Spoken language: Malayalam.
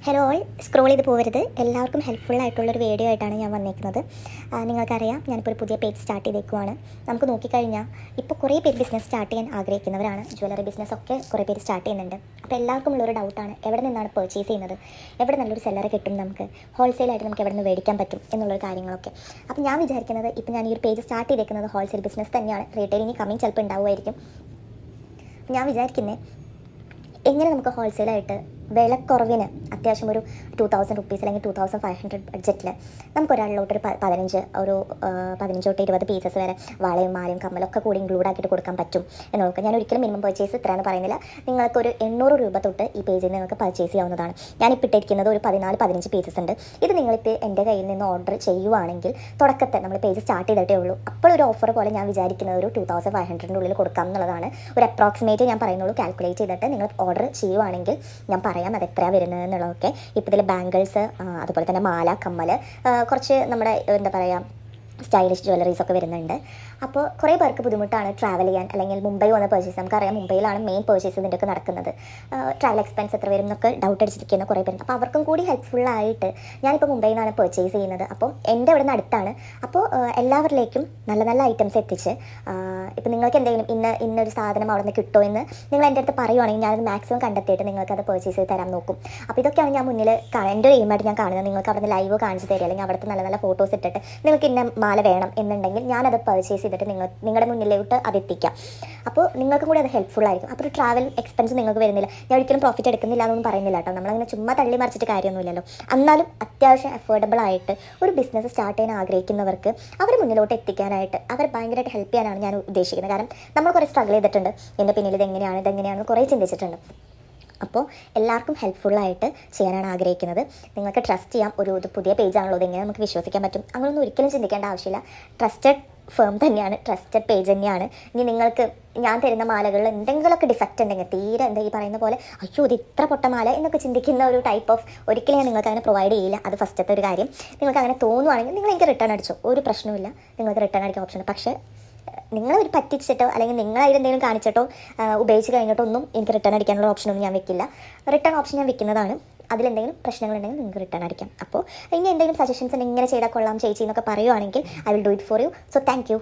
ഹലോ ഓൾ, സ്ക്രോൾ ചെയ്ത് പോകരുത്. എല്ലാവർക്കും ഹെൽപ്ഫുൾ ആയിട്ടുള്ളൊരു വീഡിയോ ആയിട്ടാണ് ഞാൻ വന്നിരിക്കുന്നത്. നിങ്ങൾക്കറിയാം, ഞാനിപ്പോൾ ഒരു പുതിയ പേജ് സ്റ്റാർട്ട് ചെയ്തേക്കുവാണ്. നമുക്ക് നോക്കിക്കഴിഞ്ഞാൽ ഇപ്പോൾ കുറേ പേര് ബിസിനസ് സ്റ്റാർട്ട് ചെയ്യാൻ ആഗ്രഹിക്കുന്നവരാണ്. ജ്വല്ലറി ബിസിനസ്സൊക്കെ കുറേ പേര് സ്റ്റാർട്ട് ചെയ്യുന്നുണ്ട്. അപ്പോൾ എല്ലാവർക്കും ഉള്ളൊരു ഡൗട്ടാണ്, എവിടെ നിന്നാണ് പർച്ചേസ് ചെയ്യുന്നത്, എവിടെ നല്ലൊരു സെല്ലറെ കിട്ടും, നമുക്ക് ഹോൾസെയിലായിട്ട് നമുക്ക് എവിടെ നിന്ന് മേടിക്കാൻ പറ്റും എന്നുള്ളൊരു കാര്യങ്ങളൊക്കെ. അപ്പോൾ ഞാൻ വിചാരിക്കുന്നത്, ഇപ്പോൾ ഞാൻ ഈ ഒരു പേജ് സ്റ്റാർട്ട് ചെയ്തേക്കുന്നത് ഹോൾസെയിൽ ബിസിനസ് തന്നെയാണ്. റീറ്റെയിൽ ഇനി കമ്മിങ് ചിലപ്പോൾ ഉണ്ടാവുമായിരിക്കും. ഞാൻ വിചാരിക്കുന്നത് എങ്ങനെ നമുക്ക് ഹോൾസെയിലായിട്ട് വിലക്കുറവിന് അത്യാവശ്യം ഒരു 2000 അല്ലെങ്കിൽ 2500 ബഡ്ജറ്റിൽ നമുക്ക് ഒരാളിലോട്ടൊരു 15 തൊട്ട് 20 പീസസ് വരെ വളയും മാലയും കമ്മലൊക്കെ കൂടി ഇൻക്ലൂഡ് ആക്കിയിട്ട് കൊടുക്കാൻ പറ്റും എന്ന് നോക്കാം. ഞാൻ ഒരിക്കലും മിനിമം പർച്ചേസ് ഇത്രയെന്ന് പറയുന്നില്ല. നിങ്ങൾക്കൊരു 800 രൂപ തൊട്ട് ഈ പേജിൽ നിന്ന് നിങ്ങൾക്ക് പർച്ചേസ് ചെയ്യാവുന്നതാണ്. ഞാനിപ്പോൾ ഇട്ടിരിക്കുന്നത് ഒരു 14-15 പീസസ് ഉണ്ട്. ഇത് നിങ്ങളിപ്പോൾ എൻ്റെ കയ്യിൽ നിന്ന് ഓർഡർ ചെയ്യുവാണെങ്കിൽ, തുടക്കത്തെ നമ്മൾ പേജ് സ്റ്റാർട്ട് ചെയ്തിട്ടേ ഉള്ളൂ, അപ്പോൾ ഒരു ഓഫർ പോലെ ഞാൻ വിചാരിക്കുന്നത് ഒരു 2500 ഉള്ളിൽ കൊടുക്കാം എന്നുള്ളതാണ്. ഒരു അപ്രോക്സിമേറ്റ് ഞാൻ പറയുന്നുള്ളൂ. കാൽക്കുലേറ്റ് ചെയ്തിട്ട് നിങ്ങൾ ഓർഡർ ചെയ്യുവാണെങ്കിൽ ഞാൻ പറയാം അത് എത്രയാണ് വരുന്നത് എന്നുള്ളതൊക്കെ. ഇപ്പോൾ ഇതിൽ ബാംഗിൾസ്, അതുപോലെ തന്നെ മാല, കമ്മൽ, കുറച്ച് നമ്മുടെ എന്താ പറയുക സ്റ്റൈലിഷ് ജ്വല്ലറീസൊക്കെ വരുന്നുണ്ട്. അപ്പോൾ കുറേ പേർക്ക് ബുദ്ധിമുട്ടാണ് ട്രാവൽ ചെയ്യാൻ, അല്ലെങ്കിൽ മുംബൈ വന്ന് പർച്ചേസ്. നമുക്കറിയാം മുംബൈയിലാണ് മെയിൻ പർച്ചേസ് ഇതിൻ്റെയൊക്കെ നടക്കുന്നത്. ട്രാവൽ എക്സ്പെൻസ് എത്ര വരും എന്നൊക്കെ ഡൗട്ട് അടിച്ചിരിക്കുന്ന കുറേ പേരുണ്ട്. അപ്പോൾ അവർക്കും കൂടി ഹെൽപ്ഫുള്ളായിട്ട് ഞാനിപ്പോൾ മുംബൈയിൽ നിന്നാണ് പർച്ചേസ് ചെയ്യുന്നത്. അപ്പോൾ എൻ്റെ ഇവിടെ നിന്ന് അടുത്താണ്. അപ്പോൾ എല്ലാവരിലേക്കും നല്ല നല്ല ഐറ്റംസ് എത്തിച്ച്, ഇപ്പോൾ നിങ്ങൾക്ക് എന്തെങ്കിലും ഇന്നൊരു സാധനം അവിടെ നിന്ന് കിട്ടുമോ എന്ന് നിങ്ങൾ എൻ്റെ അടുത്ത് പറയുവാണെങ്കിൽ ഞാനത് മാക്സിമം കണ്ടെത്തിയിട്ട് നിങ്ങൾക്കത് പർച്ചേസ് ചെയ്ത് തരാൻ നോക്കും. അപ്പോൾ ഇതൊക്കെയാണ് ഞാൻ മുന്നിൽ എൻ്റെ ഒരു എയിമായിട്ട് ഞാൻ കാണുന്നത്. നിങ്ങൾക്ക് അവിടെ നിന്ന് ലൈവ് കാണിച്ച് തരിക, അല്ലെങ്കിൽ അവിടുത്തെ നല്ല നല്ല ഫോട്ടോസ് ഇട്ടിട്ട് നിങ്ങൾക്ക് ഇന്ന മാല വേണം എന്നുണ്ടെങ്കിൽ ഞാനത് പർച്ചേസ് ചെയ്തിട്ട് നിങ്ങളുടെ മുന്നിലോട്ട് അത് എത്തിക്കാം. അപ്പോൾ നിങ്ങൾക്കും കൂടി അത് ഹെൽപ്ഫുൾ ആയിരിക്കും. അപ്പോൾ ഒരു ട്രാവൽ എക്സ്പെൻസ് നിങ്ങൾക്ക് വരുന്നില്ല. ഞാൻ ഒരിക്കലും പ്രോഫിറ്റ് എടുക്കുന്നില്ല എന്നൊന്നും പറയുന്നില്ല കേട്ടോ. നമ്മളങ്ങനെ ചുമ്മാ തള്ളി മറിച്ചിട്ട് കാര്യമൊന്നുമില്ലല്ലോ. എന്നാലും അത്യാവശ്യം അഫോർഡബിൾ ആയിട്ട് ഒരു ബിസിനസ് സ്റ്റാർട്ട് ചെയ്യാൻ ആഗ്രഹിക്കുന്നവർക്ക് അവർ മുന്നിലോട്ട് എത്തിക്കാനായിട്ട് അവർ ഭയങ്കരമായിട്ട് ഹെൽപ്പ് ചെയ്യാനാണ് ഞാൻ ഉദ്ദേശിക്കുന്നത്. കാരണം നമ്മൾ കുറേ സ്ട്രഗിൾ ചെയ്തിട്ടുണ്ട്. എൻ്റെ പിന്നിൽ ഇതെങ്ങനെയാണെന്ന് കുറേ ചിന്തിച്ചിട്ടുണ്ട്. അപ്പോൾ എല്ലാവർക്കും ഹെൽപ്ഫുള്ളായിട്ട് ചെയ്യാനാണ് ആഗ്രഹിക്കുന്നത്. നിങ്ങൾക്ക് ട്രസ്റ്റ് ചെയ്യാം. ഒരു പുതിയ പേജാണല്ലോ, ഇതെങ്ങനെ നമുക്ക് വിശ്വസിക്കാൻ പറ്റും, അങ്ങനെയൊന്നും ഒരിക്കലും ചിന്തിക്കേണ്ട ആവശ്യമില്ല. ട്രസ്റ്റഡ് ഫേം തന്നെയാണ്, ട്രസ്റ്റഡ് പേജ് തന്നെയാണ്. ഇനി നിങ്ങൾക്ക് ഞാൻ തരുന്ന മാലകളിൽ എന്തെങ്കിലുമൊക്കെ ഡിഫക്റ്റ് ഉണ്ടെങ്കിൽ, തീരെ എന്താ ഈ പറയുന്ന പോലെ അയ്യോ ഇത് ഇത്ര പൊട്ട മാല എന്നൊക്കെ ചിന്തിക്കുന്ന ഒരു ടൈപ്പ് ഓഫ് ഒരിക്കലും ഞാൻ നിങ്ങൾക്ക് അങ്ങനെ പ്രൊവൈഡ് ചെയ്യില്ല. അത് ഫസ്റ്റത്തെ ഒരു കാര്യം. നിങ്ങൾക്ക് അങ്ങനെ തോന്നുവാണെങ്കിൽ നിങ്ങൾ എനിക്ക് റിട്ടേൺ അടിച്ചോ, ഒരു പ്രശ്നമില്ല. നിങ്ങൾക്ക് റിട്ടേൺ അടിക്കാൻ ഓപ്ഷൻ. പക്ഷേ നിങ്ങളൊരു പറ്റിച്ചിട്ടോ അല്ലെങ്കിൽ നിങ്ങളതിലെന്തെങ്കിലും കാണിച്ചിട്ടോ ഉപയോഗിച്ച് കഴിഞ്ഞിട്ടോ ഒന്നും എനിക്ക് റിട്ടേൺ അടിക്കാനുള്ള ഓപ്ഷനൊന്നും ഞാൻ വെക്കില്ല. റിട്ടേൺ ഓപ്ഷൻ ഞാൻ വെക്കുന്നതാണ്. അതിലെന്തെങ്കിലും പ്രശ്നങ്ങളുണ്ടെങ്കിൽ നിങ്ങൾക്ക് റിട്ടേൺ അടിക്കാം. അപ്പോൾ ഇനി എന്തെങ്കിലും സജഷൻസ് ഇങ്ങനെ ചെയ്താൽ കൊള്ളാം ചേച്ചി എന്നൊക്കെ പറയുവാണെങ്കിൽ I will do it for you. So thank you.